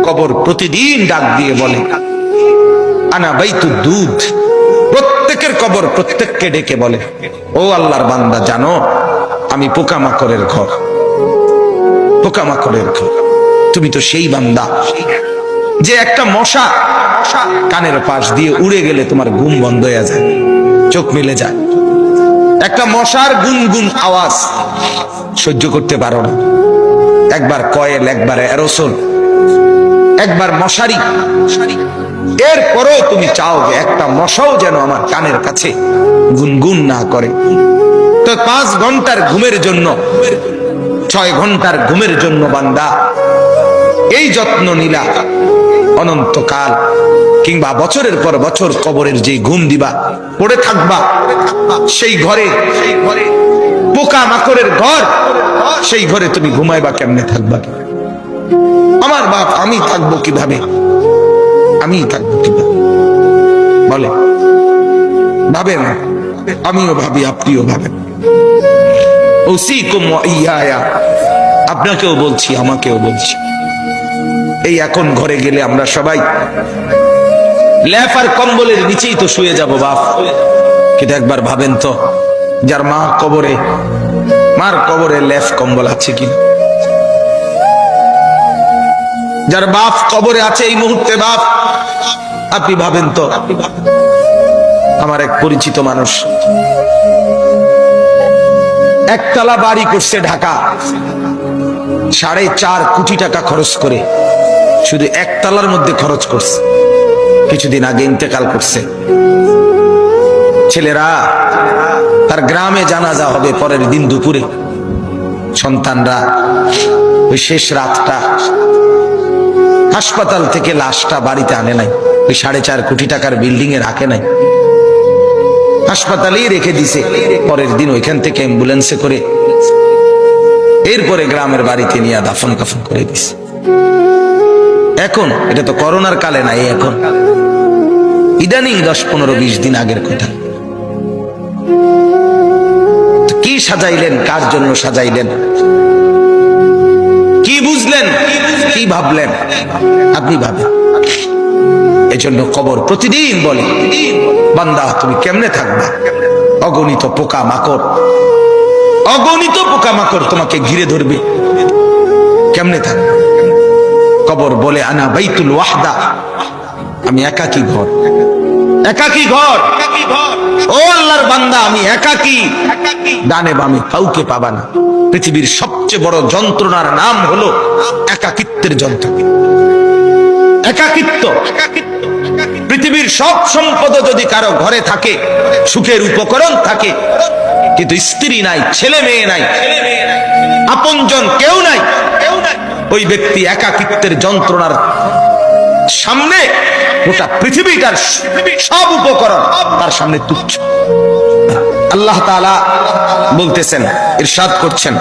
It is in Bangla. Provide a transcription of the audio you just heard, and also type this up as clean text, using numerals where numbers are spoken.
কবর প্রতিদিন ডাক দিয়ে বলে আনা বাইতুদ দুধ। প্রত্যেকের কবর প্রত্যেককে ডেকে বলে, ও আল্লাহর বান্দা, জানো আমি পোকামাকড়ের ঘর, পোকামাকড়ের ঘর। তুমি তো সেই বান্দা যে একটা মশা কানের পাশ দিয়ে উড়ে গেলে তোমার ঘুম বন্ধ হয়ে যায়, চোখ মেলে যায়। একটা মশার গুনগুন আওয়াজ সহ্য করতে পারো না। একবার কয়েল, একবার অ্যারোসোল, একবার মশারি, এরপরেও তুমি চাও যে একটা মশাও যেন আমার কানের কাছে গুনগুন না করে। তো 5 ঘন্টার ঘুমের জন্য, 6 ঘন্টার ঘুমের জন্য বান্দা এই যত্ন নিলা, অনন্তকাল কিংবা বছরের পর বছর কবরের যে ঘুম দিবা, পড়ে থাকবা সেই ঘরে, পোকা মাকড়ের ঘর, সেই ঘরে তুমি ঘুমাইবা কেমনে, থাকবা? আমার বাপ, আমি থাকবো কিভাবে? আমি থাকবো কিভাবে বলে? ভাবেন, আমিও ভাবি, আপনিও ভাবেন। উসিকুম ওয়া ইয়া, আপনাকেও বলছি, আমাকেও বলছি। এই এখন ঘরে গেলে আমরা সবাই লেপ আর কম্বলের নিচেই তো শুয়ে যাব বাপ। কিন্তু একবার ভাবেন তো, যার মা কবরে, মার কবরে লেপ কম্বল আছে কি? যার বাপ কবরে আছে এই মুহূর্তে, বাপ আপনি ভাবেন তো। আমার এক পরিচিত মানুষ একতলা বাড়ি করছে ঢাকা, 4.5 কোটি টাকা খরচ করে, শুধু একতলার মধ্যে খরচ করছে। কিছুদিন আগে ইন্তেকাল করছে। ছেলেরা, তার গ্রামে জানাজা হবে পরের দিন দুপুরে। সন্তানরা ওই শেষ রাতটা হাসপাতাল থেকে লাশটা বাড়িতে আনে নাই, ওই 4.5 কোটি টাকার বিল্ডিং এ রাখে নাই, হাসপাতালেই রেখে দিছে। পরের দিন ওইখান থেকে অ্যাম্বুলেন্সে করে এরপরে গ্রামের বাড়িতে নিয়ে দাফন কাফন করে দিছে। এখন এটা তো করোনার কালে নাই, এখন ইদানিং 10, 15, 20 দিন আগের কথা। কি সাজাইলেন, কার জন্য সাজাইলেন, কি বুঝলেন, কি ভাবলেন? আপনি ভাবেন। এজন্য কবর প্রতিদিন বলে, বান্দা তুমি কেমনে থাকবা? অগণিত পোকা মাকড়, অগণিত পোকা মাকড় তোমাকে ঘিরে ধরবে, কেমনে থাকবে? কবর বলে আনা বাইতুল ওয়াহদা, আমি একাকী ঘর, একাকী ঘর। ও আল্লাহর বান্দা, আমি একাকী, ডানে বামে কাউকে পাবা না। পৃথিবীর সবচেয়ে বড় যন্ত্রণার নাম হলো একাকিত্বের যন্ত্রণা, একাকিত্ব। পৃথিবীর সব সম্পদ যদি কারো ঘরে থাকে, সুখের উপকরণ থাকে, কিন্তু স্ত্রী নাই, ছেলে মেয়ে নাই, আপনজন কেউ নাই, ওই ব্যক্তি একাকিত্বের যন্ত্রণার সামনে গোটা পৃথিবীটার সব উপকরণ তার সামনে তুচ্ছ। আল্লাহ তাআলা বলতেছেন, ইরশাদ করছেন,